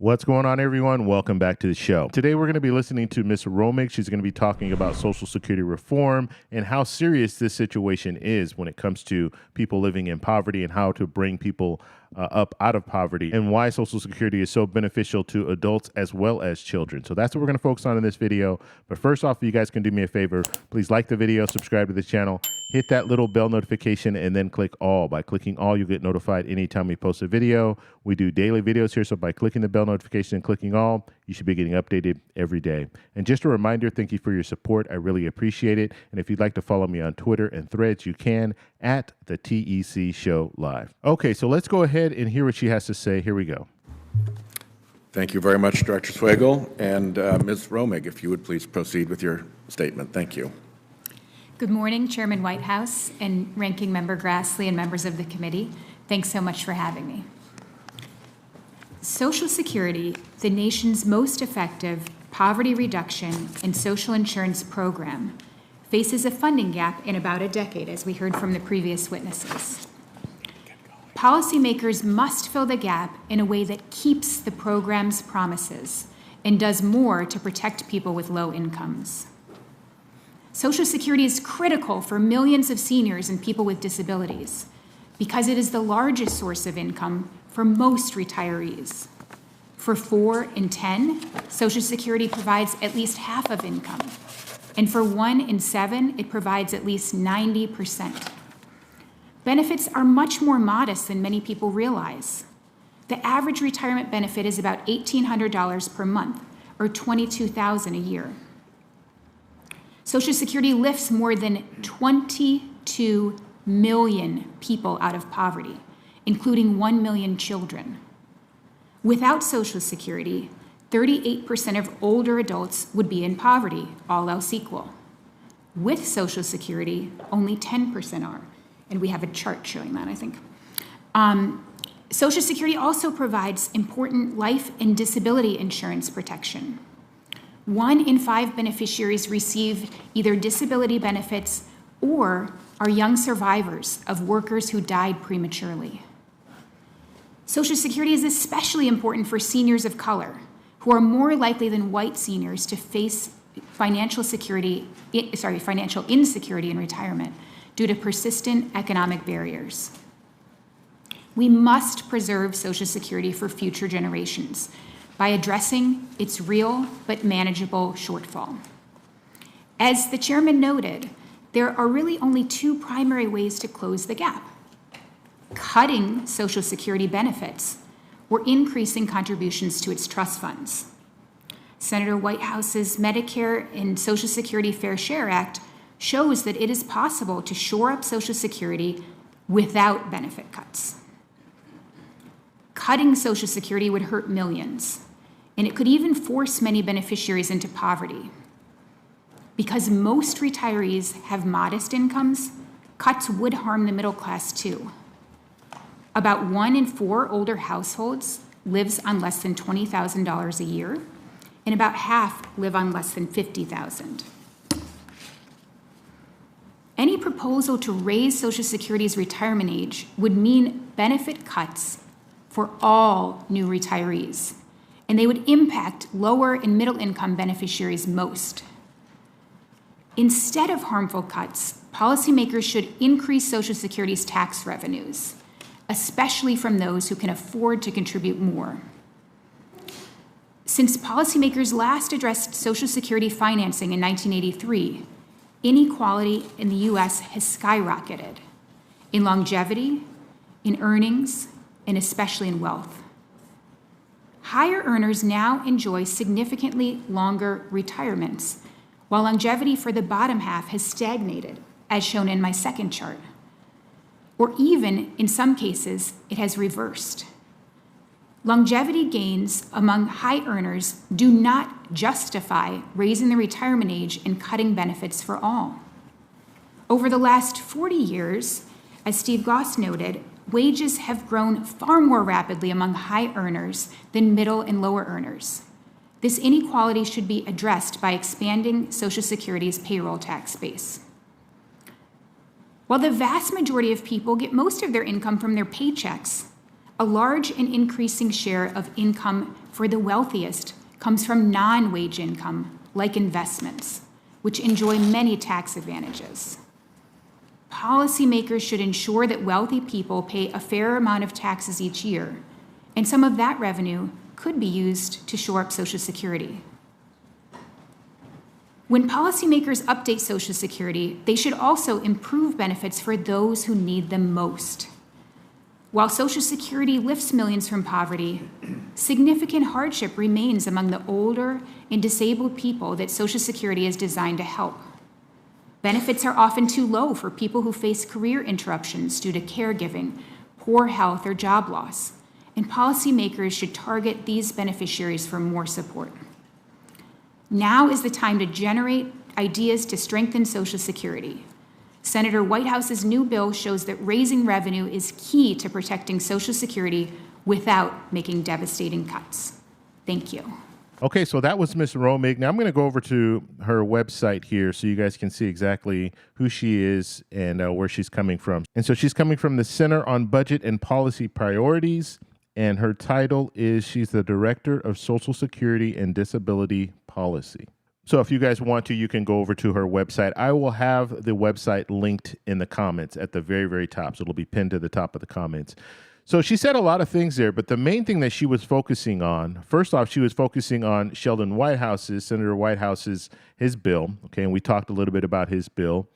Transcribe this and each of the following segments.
What's going on, everyone? Welcome back to the show. Today, we're going to be listening to Ms. Romig. She's going to be talking about Social Security reform and how serious this situation is when it comes to people living in poverty and how to bring people up out of poverty and why Social Security is so beneficial to adults as well as children. So that's what we're going to focus on in this video. But first off, if you guys can do me a favor, please like the video, subscribe to the channel, hit that little bell notification, and then click all. By clicking all, you'll get notified anytime we post a video. We do daily videos here, so by clicking the bell notification and clicking all, you should be getting updated every day. And just a reminder, thank you for your support. I really appreciate it. And if you'd like to follow me on Twitter and Threads, you can at the TEC Show Live. Okay, so let's go ahead and hear what she has to say. Here we go. Thank you very much, Director Swagel. And Ms. Romig, if you would please proceed with your statement. Thank you. Good morning, Chairman Whitehouse and Ranking Member Grassley and members of the committee. Thanks so much for having me. Social Security, the nation's most effective poverty reduction and social insurance program, faces a funding gap in about a decade, as we heard from the previous witnesses. Policymakers must fill the gap in a way that keeps the program's promises and does more to protect people with low incomes. Social Security is critical for millions of seniors and people with disabilities because it is the largest source of income for most retirees. For 4 in 10, Social Security provides at least half of income. And for 1 in 7, it provides at least 90%. Benefits are much more modest than many people realize. The average retirement benefit is about $1,800 per month, or $22,000 a year. Social Security lifts more than 22 million people out of poverty, including 1 million children. Without Social Security, 38% of older adults would be in poverty, all else equal. With Social Security, only 10% are, and we have a chart showing that, I think. Social Security also provides important life and disability insurance protection. 1 in 5 beneficiaries receive either disability benefits or are young survivors of workers who died prematurely. Social Security is especially important for seniors of color, who are more likely than white seniors to face financial insecurity in retirement due to persistent economic barriers. We must preserve Social Security for future generations by addressing its real but manageable shortfall. As the chairman noted, there are really only 2 primary ways to close the gap: cutting Social Security benefits or increasing contributions to its trust funds. Senator Whitehouse's Medicare and Social Security Fair Share Act shows that it is possible to shore up Social Security without benefit cuts. Cutting Social Security would hurt millions, and it could even force many beneficiaries into poverty. Because most retirees have modest incomes, cuts would harm the middle class too. About 1 in 4 older households lives on less than $20,000 a year, and about half live on less than $50,000. Any proposal to raise Social Security's retirement age would mean benefit cuts for all new retirees, and they would impact lower and middle income beneficiaries most. Instead of harmful cuts, policymakers should increase Social Security's tax revenues, especially from those who can afford to contribute more. Since policymakers last addressed Social Security financing in 1983, inequality in the U.S. has skyrocketed in longevity, in earnings, and especially in wealth. Higher earners now enjoy significantly longer retirements, while longevity for the bottom half has stagnated, as shown in my second chart. Or even, in some cases, it has reversed. Longevity gains among high earners do not justify raising the retirement age and cutting benefits for all. Over the last 40 years, as Steve Goss noted, wages have grown far more rapidly among high earners than middle and lower earners. This inequality should be addressed by expanding Social Security's payroll tax base. While the vast majority of people get most of their income from their paychecks, A large and increasing share of income for the wealthiest comes from non-wage income, like investments, which enjoy many tax advantages. Policymakers should ensure that wealthy people pay a fair amount of taxes each year, and some of that revenue could be used to shore up Social Security. When policymakers update Social Security, they should also improve benefits for those who need them most. While Social Security lifts millions from poverty, significant hardship remains among the older and disabled people that Social Security is designed to help. Benefits are often too low for people who face career interruptions due to caregiving, poor health, or job loss, and policymakers should target these beneficiaries for more support. Now is the time to generate ideas to strengthen Social Security. Senator Whitehouse's new bill shows that raising revenue is key to protecting Social Security without making devastating cuts. Thank you. Okay, so that was Ms. Romig. Now I'm going to go over to her website here so you guys can see exactly who she is and where she's coming from. And so she's coming from the Center on Budget and Policy Priorities, and her title is she's the Director of Social Security and Disability Policy. So if you guys want to, you can go over to her website. I will have the website linked in the comments at the very, very top. So it'll be pinned to the top of the comments. So she said a lot of things there, but the main thing that she was focusing on, first off, she was focusing on Sheldon Whitehouse's, Senator Whitehouse's, his bill. Okay, and we talked a little bit about his bill.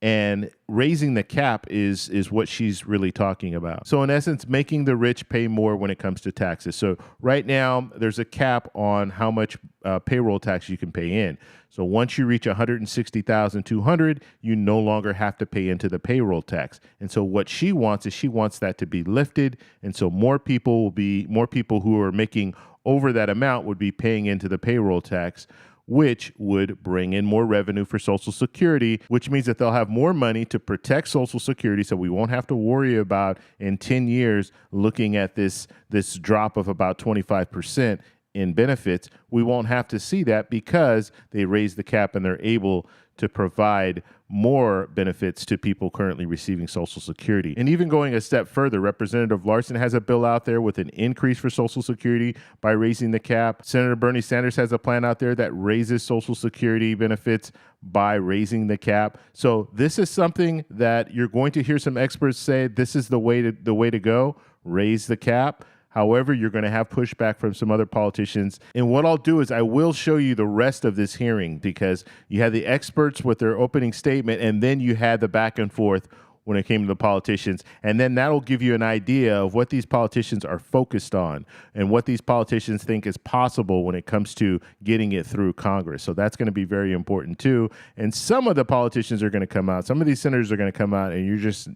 And raising the cap is what she's really talking about. So in essence, making the rich pay more when it comes to taxes. So right now, there's a cap on how much payroll tax you can pay in. So once you reach $160,200, you no longer have to pay into the payroll tax. And so what she wants is she wants that to be lifted. And so more people who are making over that amount would be paying into the payroll tax, which would bring in more revenue for Social Security, which means that they'll have more money to protect Social Security, so we won't have to worry about in 10 years looking at this drop of about 25% in benefits. We won't have to see that because they raise the cap and they're able to provide more benefits to people currently receiving Social Security. And even going a step further, Representative Larson has a bill out there with an increase for Social Security by raising the cap. Senator Bernie Sanders has a plan out there that raises Social Security benefits by raising the cap. So this is something that you're going to hear some experts say this is the way to go, raise the cap. However, you're going to have pushback from some other politicians. And what I'll do is I will show you the rest of this hearing because you had the experts with their opening statement, and then you had the back and forth when it came to the politicians. And then that'll give you an idea of what these politicians are focused on and what these politicians think is possible when it comes to getting it through Congress. So that's going to be very important too. And some of the politicians are going to come out. Some of these senators are going to come out and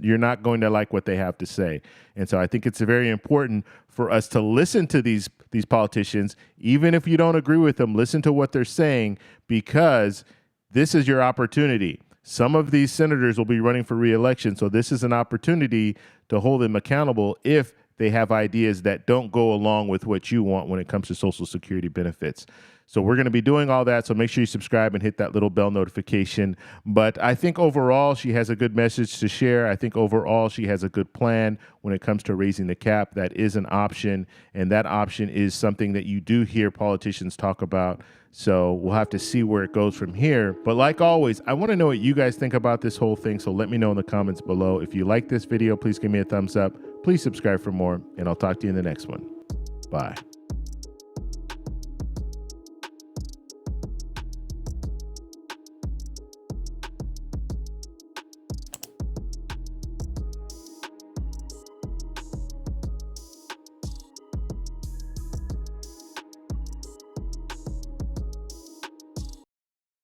you're not going to like what they have to say. And so I think it's very important for us to listen to these politicians, even if you don't agree with them, listen to what they're saying, because this is your opportunity. Some of these senators will be running for re-election, so this is an opportunity to hold them accountable if they have ideas that don't go along with what you want when it comes to Social Security benefits. So we're going to be doing all that, so make sure you subscribe and hit that little bell notification. But I think overall she has a good message to share. I think overall she has a good plan when it comes to raising the cap. That is an option, and that option is something that you do hear politicians talk about. So we'll have to see where it goes from here. But like always, I want to know what you guys think about this whole thing, so let me know in the comments below. If you like this video, please give me a thumbs up. Please subscribe for more, and I'll talk to you in the next one. Bye.